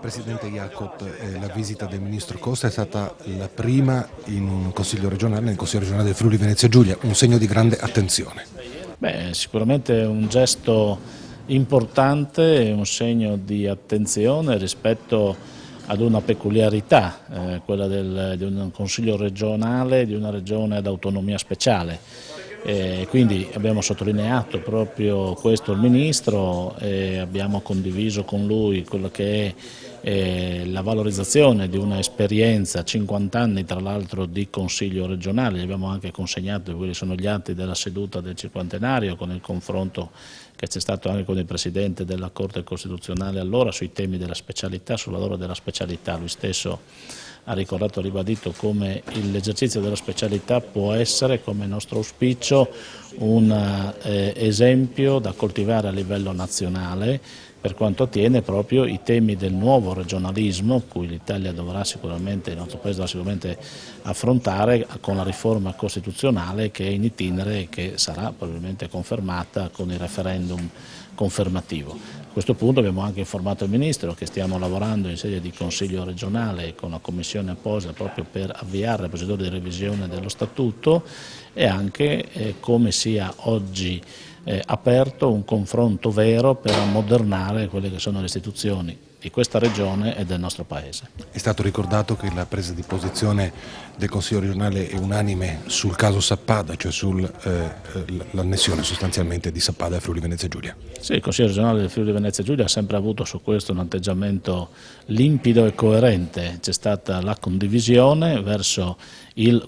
Presidente Iacot, la visita del Ministro Costa è stata la prima in un Consiglio regionale, nel Consiglio regionale del Friuli Venezia Giulia, un segno di grande attenzione. Sicuramente è un gesto importante, un segno di attenzione rispetto ad una peculiarità, quella di un Consiglio regionale di una regione ad autonomia speciale. Quindi abbiamo sottolineato proprio questo al Ministro e abbiamo condiviso con lui quello che è la valorizzazione di una esperienza, 50 anni tra l'altro di Consiglio regionale. Gli abbiamo anche consegnato quelli sono gli atti della seduta del cinquantenario con il confronto che c'è stato anche con il Presidente della Corte Costituzionale allora sui temi della specialità, sul lavoro della specialità. Lui stesso ha ricordato e ribadito come l'esercizio della specialità può essere, come nostro auspicio, un esempio da coltivare a livello nazionale per quanto attiene proprio i temi del nuovo regionalismo, cui l'Italia dovrà sicuramente, il nostro Paese dovrà sicuramente affrontare con la riforma costituzionale che è in itinere e che sarà probabilmente confermata con il referendum confermativo. A questo punto abbiamo anche informato il Ministro che stiamo lavorando in sede di Consiglio regionale con una commissione apposita proprio per avviare la procedura di revisione dello Statuto e anche come sia oggi aperto un confronto vero per ammodernare quelle che sono le istituzioni di questa regione e del nostro Paese. È stato ricordato che la presa di posizione del Consiglio regionale è unanime sul caso Sappada, cioè sull'annessione sostanzialmente di Sappada a Friuli Venezia Giulia. Sì, il Consiglio regionale del Friuli Venezia Giulia ha sempre avuto su questo un atteggiamento limpido e coerente. C'è stata la condivisione verso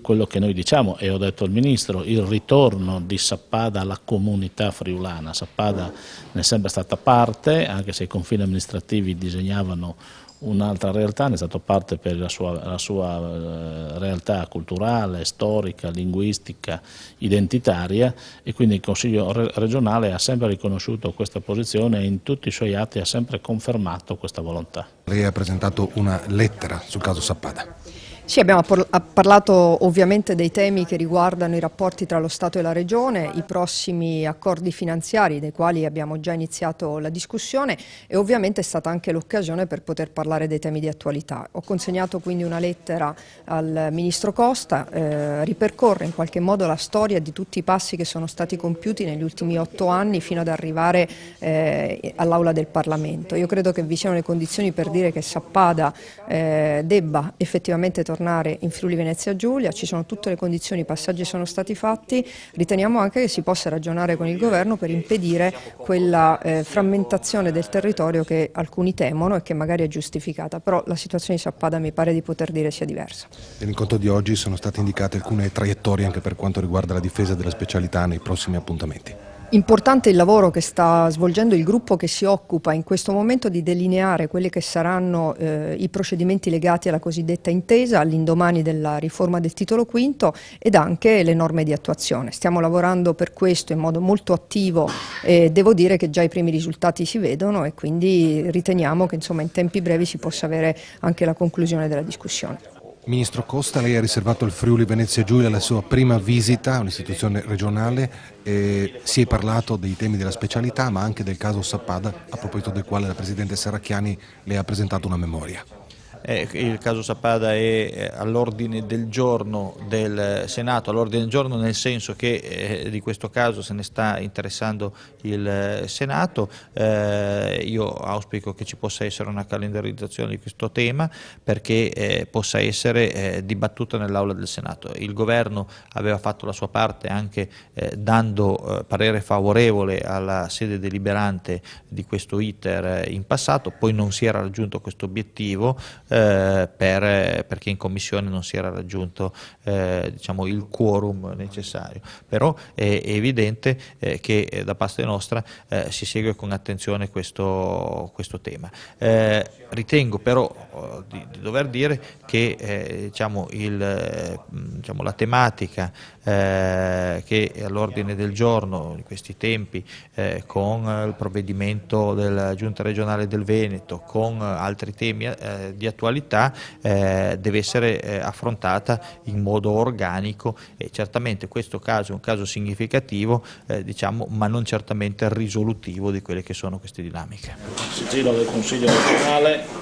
quello che noi diciamo, e ho detto al Ministro, il ritorno di Sappada alla comunità friulana. Sappada ne è sempre stata parte, anche se i confini amministrativi disegnavano un'altra realtà, ne è stato parte per la sua realtà culturale, storica, linguistica, identitaria, e quindi il Consiglio regionale ha sempre riconosciuto questa posizione e in tutti i suoi atti ha sempre confermato questa volontà. Lei ha presentato una lettera sul caso Sappada. Sì, abbiamo parlato ovviamente dei temi che riguardano i rapporti tra lo Stato e la Regione, i prossimi accordi finanziari dei quali abbiamo già iniziato la discussione e ovviamente è stata anche l'occasione per poter parlare dei temi di attualità. Ho consegnato quindi una lettera al Ministro Costa, ripercorre in qualche modo la storia di tutti i passi che sono stati compiuti negli ultimi 8 anni fino ad arrivare all'Aula del Parlamento. Io credo che vi siano le condizioni per dire che Sappada debba effettivamente tornare in Friuli Venezia Giulia, ci sono tutte le condizioni, i passaggi sono stati fatti, riteniamo anche che si possa ragionare con il Governo per impedire quella frammentazione del territorio che alcuni temono e che magari è giustificata, però la situazione di Sappada mi pare di poter dire sia diversa. Nell'incontro di oggi sono state indicate alcune traiettorie anche per quanto riguarda la difesa della specialità nei prossimi appuntamenti. Importante il lavoro che sta svolgendo il gruppo che si occupa in questo momento di delineare quelli che saranno i procedimenti legati alla cosiddetta intesa all'indomani della riforma del titolo quinto ed anche le norme di attuazione. Stiamo lavorando per questo in modo molto attivo e devo dire che già i primi risultati si vedono e quindi riteniamo che insomma in tempi brevi si possa avere anche la conclusione della discussione. Ministro Costa, lei ha riservato al Friuli Venezia Giulia la sua prima visita a un'istituzione regionale, si è parlato dei temi della specialità ma anche del caso Sappada, a proposito del quale la Presidente Serracchiani le ha presentato una memoria. Il caso Sappada è all'ordine del giorno del Senato, all'ordine del giorno nel senso che di questo caso se ne sta interessando il Senato. Io auspico che ci possa essere una calendarizzazione di questo tema perché possa essere dibattuta nell'Aula del Senato. Il Governo aveva fatto la sua parte anche dando parere favorevole alla sede deliberante di questo iter in passato, poi non si era raggiunto questo obiettivo perché in Commissione non si era raggiunto diciamo, il quorum necessario, però è evidente che da parte nostra si segue con attenzione questo tema. Ritengo però di dover dire che diciamo, la tematica che è all'ordine del giorno in questi tempi con il provvedimento della Giunta regionale del Veneto, con altri temi di attualità, deve essere affrontata in modo organico e certamente questo caso è un caso significativo, diciamo, ma non certamente risolutivo di quelle che sono queste dinamiche. Il sigillo del Consiglio regionale